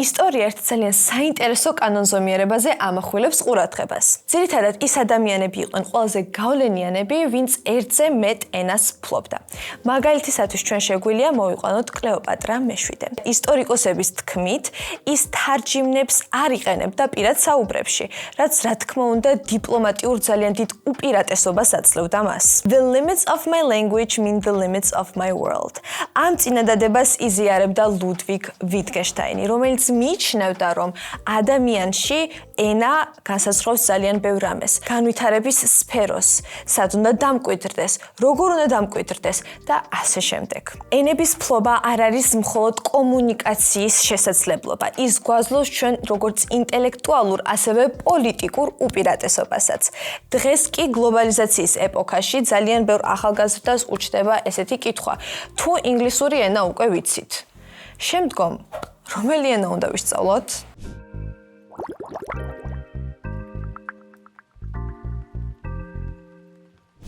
ისტორია ერთ ძალიან საინტერესო კანონზომიერებაზე ამახვილებს ყურადღებას. ძირითადად ის ადამიანები იყვნენ ყველაზე გავლენიანები, ვინც ერთზე მეტ ენას ფლობდა. მაგალითისათვის ჩვენ შეგვიძლია მოვიყვანოთ კლეოპატრა მე-7. ისტორიკოსების თქმით, ის თარჯიმნებს არ იყენებდა პირად საუბრებში, რაც რა თქმა უნდა დიპლომატიურ ძალიან დიდ უპირატესობას აძლევდა მას. The limits of my language mean the limits of my world. ამ წინადადებას იზიარებდა ლუდვიგ ვიტგენშტაინი, რომელიც მიიჩნევდა, რომ ადამიანში ენა განსაზღვრავს ძალიან ბევრ რამეს, განვითარების სფეროს, სად უნდა დამკვიდრდეს, როგორ უნდა დამკვიდრდეს და ასე შემდეგ. ენების ფლობა არ არის მხოლოდ კომუნიკაციის შესაძლებლობა, ის გვაძლევს ჩვენ როგორც ინტელექტუალურ, ასევე პოლიტიკურ უპირატესობასაც. დღეს კი გლობალიზაციის ეპოქაში ძალიან ბევრ ახალგაზრდას უჩნდება ესეთი კითხვა: თუ ინგლისური ენა უკვე ვიცით, შემდგომ რომელი ენა უნდა ვისწავლოთ?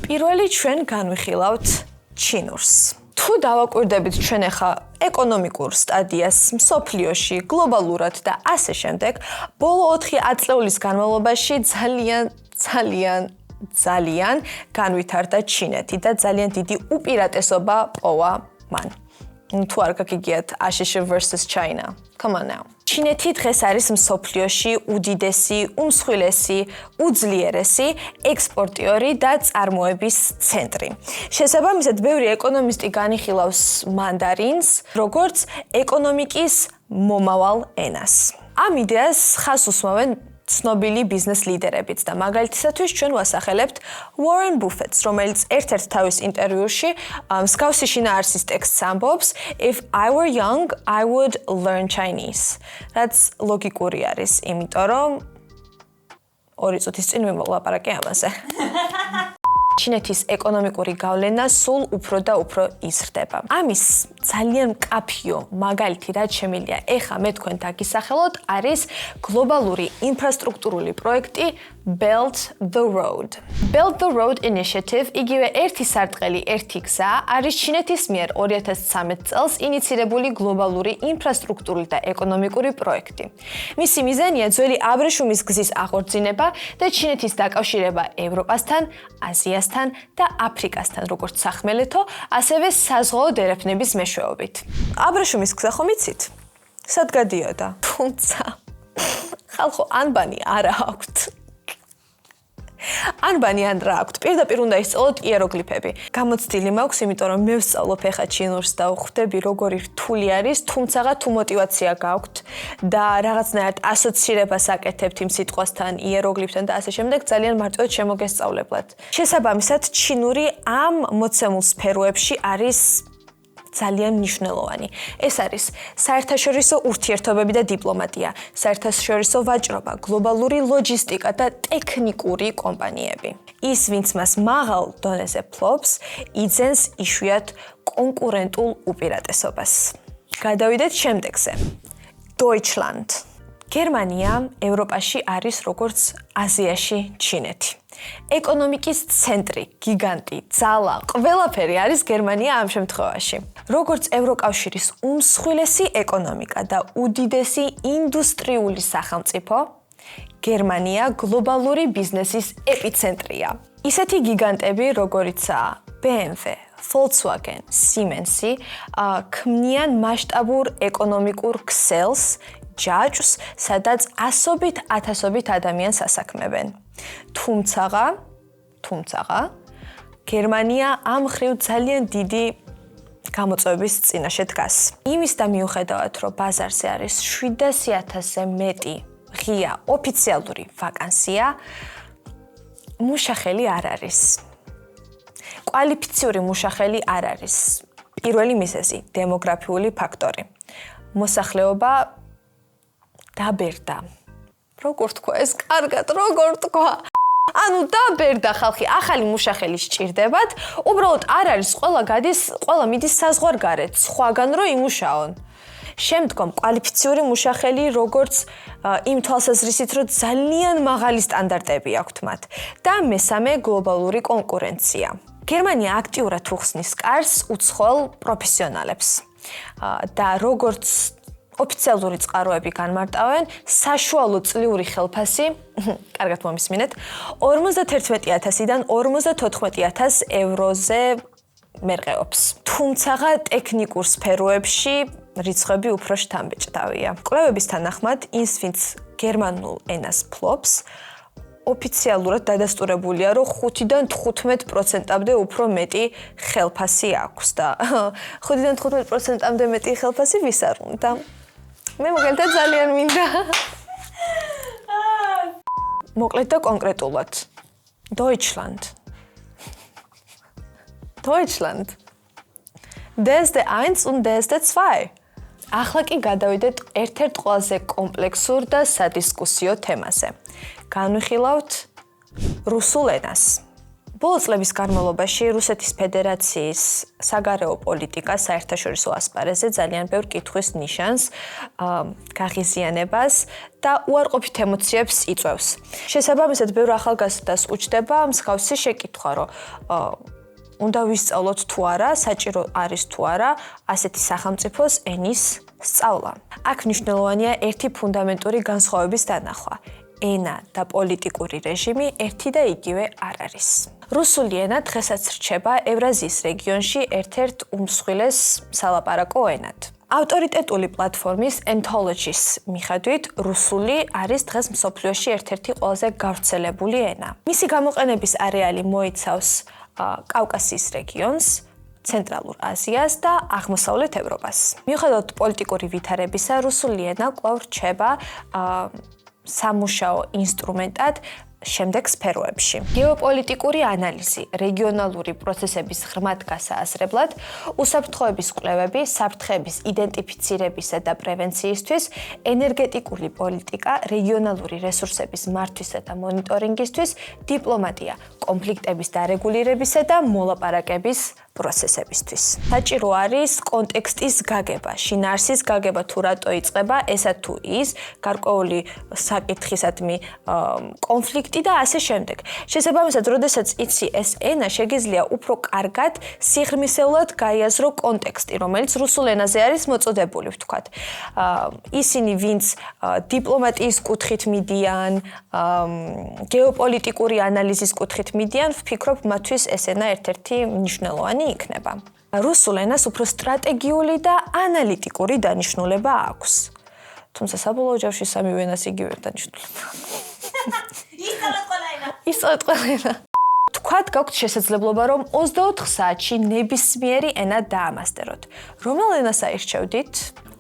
პირველი ჩვენ განვიხილავთ ჩინურს. თუ დავაკვირდებით ჩვენ ახლა ეკონომიკურ სტადიას მსოფლიოში, გლობალურად და ასე შემდეგ, ბოლო 4 წლების განმავლობაში ძალიან განვითარდა ჩინეთი და ძალიან დიდი უპირატესობა პოვა მან. თუ არ გაგიგიათ აშშ versus China. Come on now. ჩინეთი დღეს არის მსოფლიოში უდიდესი, უმსხვილესი, უძლიერესი ექსპორტიორი და წარმოების ცენტრი. შესაბამისად, ბევრი ეკონომისტი განიხილავს მანდარინს როგორც ეკონომიკის მომავალ ენას. ამ იდეას ხაზს უსმავენ ცნობილი ბიზნეს ლიდერებიც და მაგალითისათვის ჩვენ ვასახელებთ Warren Buffett-ს, რომელიც ერთ-ერთ თავის ინტერვიუში მსგავსი შინაარსის ტექსტს ამბობს If I were young, I would learn Chinese. რაც ლოგიკური არის, იმიტომ რომ 2 წუთის წინ ვიმოლაპარაკე ამაზე. ჩინეთის ეკონომიკური გავლენა სულ უფრო და უფრო იზრდება. ამის ძალიან მკაფიო მაგალითი რაც შემიძლია ეხა მე თქვენ დაგისახელოთ არის გლობალური ინფრასტრუქტურული პროექტი Belt the Road. Belt the Road Initiative იგივე ერთი სარტყელი, ერთი გზა არის ჩინეთის მიერ 2013 წელს ინიცირებული გლობალური ინფრასტრუქტურული და ეკონომიკური პროექტი. მისი მიზანია ძველი აბრეშუმის გზის აღორძინება და ჩინეთის დაკავშირება ევროპასთან, აზიასთან და აფრიკასთან, როგორც სახმელეთო, ასევე საზღვაო დერეფნების მეშვეობით. აბრეშუმის გზა ხომ იცით? სად გადიოდა? თუმცა ხალხო ანბანი არა აქვთ. ანბანი ან რა აქვთ? პირდაპირ უნდა ისწავლოთ იეროგლიფები. გამოცდილი მაქვს, იმიტომ რომ მე ვსწავლობ ახლა ჩინურს და ვხვდები როგორი რთული არის, თუმცა თუ мотиваცია გაქვთ და რაღაცნაირად ასოცირებას აკეთებთ იმ სიტყვასთან, იეროგლიფთან და ასე შემდეგ, ძალიან მარტივად შემოგესწავლებლად. შესაბამისად, ჩინური ამ მოცემულ სფეროებში არის ძალიან მნიშვნელოვანი. ეს არის საერთაშორისო ურთიერთობები და დიპლომატია, საერთაშორისო ვაჭრობა, გლობალური ლოჯისტიკა და ტექნიკური კომპანიები. ის, ვინც მას მაღალ დონეზე ფლობს, იძენს იშვიათ კონკურენტულ უპირატესობას. გადავიდეთ შემდეგზე. Deutschland. გერმანია ევროპაში არის როგორც აზიაში ჩინეთი. ეკონომიკის ცენტრი, გიგანტი, ძალა, ყველაფერი არის გერმანია ამ შემთხვევაში. როგორც ევროკავშირის უმსხვილესი ეკონომიკა და უდიდესი ინდუსტრიული სახელმწიფო, გერმანია გლობალური ბიზნესის ეპიცენტრია. ისეთი გიგანტები, როგორიცაა BMW, Volkswagen, Siemens, ქმნიან მასშტაბურ ეკონომიკურ ქსელს, ჯაჭვს, სადაც ასობით ათასობით ადამიანს ასაქმებენ. თუმცა გერმანია ამ მხრივ ძალიან დიდი გამოწვევების წინაშე დგას. იმის და მიუხედავად, რომ ბაზარზე არის 700,000-ზე მეტი ღია ოფიციალური ვაკანსია, მუშახელი არ არის. კვალიფიციური მუშახელი არ არის. პირველი მიზეზი, დემოგრაფიული ფაქტორი. მოსახლეობა დაბერდა. როგორ თქვა ეს კარგად, როგორ თქვა? ანუ დაბერდა ხალხი, ახალი მუშახელი სჭირდებათ, უბრალოდ არ არის, ყველა მიდის საზღვარგარეთ, სხვაგან რო იმუშაონ. შემდგომ კვალიფიციური მუშახელი, როგორც იმ თვალსაზრისით, რომ ძალიან მაღალი სტანდარტები აქვთ მათ და მესამე გლობალური კონკურენცია. გერმანია აქტიურად უხსნის კარს უცხოელ პროფესიონალებს და როგორც ოფიციალური წყაროები განმარტავენ საშუალო წლიური ხელფასი, კარგად მომისმინეთ, 51,000-დან 54,000 ევროზე მერყეობს. თუმცა ტექნიკურ სფეროებში რიცხვები უფრო შთამბეჭდავია. კვლევების თანახმად, ის ვინც გერმანულ ენას ფლობს, ოფიციალურად დადასტურებულია, რომ 5-დან 15%-მდე უფრო მეტი ხელფასი აქვს და 5-დან 15%-მდე მეტი ხელფასი ვის არ უნდა? მე მოგელთა ძალიან მინდა. მოკლედ და კონკრეტულად. Deutschland. DSD 1 und DSD 2. ახლა კი გადავიდეთ ერთ-ერთ ყველაზე კომპლექსურ და სადისკუსიო თემაზე. განვიხილავთ რუსულ ენას. ბოლო წლების განმავლობაში რუსეთის ფედერაციის საგარეო პოლიტიკა საერთაშორისო ასპარეზზე ძალიან ბევრ კითხვის ნიშანს, გაღიზიანებას და უარყოფით ემოციებს იწვევს. შესაბამისად, ბევრ ახალგაზრდას უჩნდება მსგავსი შეკითხვა, რომ უნდა ვისწავლოთ თუ არა, საჭირო არის თუ არა ასეთი სახელმწიფოს ენის სწავლა. აქ მნიშვნელოვანია ერთი ფუნდამენტური განსხვავების დანახვა. ენა და პოლიტიკური რეჟიმი ერთი და იგივე არ არის. რუსული ენა დღესაც რჩება ევრაზიის რეგიონში ერთ-ერთ უმსხვილეს სალაპარაკო ენად. ავტორიტეტული პლატფორმის Anthology-ის მიხედვით, რუსული არის დღეს მსოფლიოში ერთ-ერთი ყველაზე გავრცელებული ენა. მისი გამოყენების არეალი მოიცავს კავკასიის რეგიონს, ცენტრალურ აზიას და აღმოსავლეთ ევროპას. მიუხედავად პოლიტიკური ვითარებისა, რუსული ენა კვლავ რჩება სამუშაო ინსტრუმენტად შემდეგ სფეროებში. გეოპოლიტიკური ანალიზი, რეგიონალური პროცესების ღრმად გასააზრებლად, უსაფრთხოების კვლევები, საფრთხების იდენტიფიცირებისა და პრევენციისთვის, ენერგეტიკული პოლიტიკა, რეგიონალური რესურსების მართვისა და მონიტორინგისთვის, დიპლომატია, კონფლიქტების დარეგულირებისა და მოლაპარაკების პროცესებისთვის. საჭირო არის კონტექსტის გაგება, შინაარსის გაგება თუ რატო იწყება ესა თუ ის, გარკვეული საკითხისადმი კონფლიქტი და ასე შემდეგ. შესაბამისად, როდესაც იცი ეს ენა, შეგიძლია უფრო კარგად სიღრმისეულად გაიაზრო კონტექსტი, რომელიც რუსულ ენაზე არის მოწოდებული, ვთქვათ. ისინი, ვინც დიპლომატიის კუთხით მიდიან, გეოპოლიტიკური ანალიზის კუთხით მიდიან, ვფიქრობ, მათთვის ეს ენა ერთ-ერთი მნიშვნელოვანი იქნება. რუსულ ენას უფრო სტრატეგიული და ანალიტიკური დანიშნულება აქვს. თუმცა საბოლოო ჯამში სამივე ენას იგივე დანიშნულება. ისწავლეთ ყველა ენა. თქვათ, გაქვთ შესაძლებლობა, რომ 24 საათში ნებისმიერი ენა დაამასტეროთ. რომელ ენას აირჩევდით?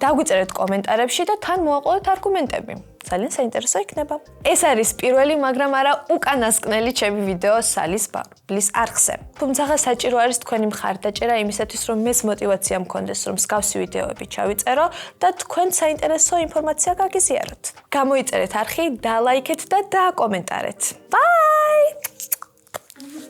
დაგვიწერეთ კომენტარებში და თან მოაყოლეთ არგუმენტები. ძალიან საინტერესო იქნება. ეს არის პირველი, მაგრამ არა უკანასკნელი ჩემი ვიდეო სალის ბაბლის არხზე. თუმცა საჭირო არის თქვენი მხარდაჭერა იმისათვის, რომ მეც мотиваცია მქონდეს, რომ მსგავსი ვიდეოები ჩავიწერო და თქვენ საინტერესო ინფორმაცია გაგიზიაროთ. გამოიწერეთ არხი, დალაიქეთ და დააკომენტარეთ.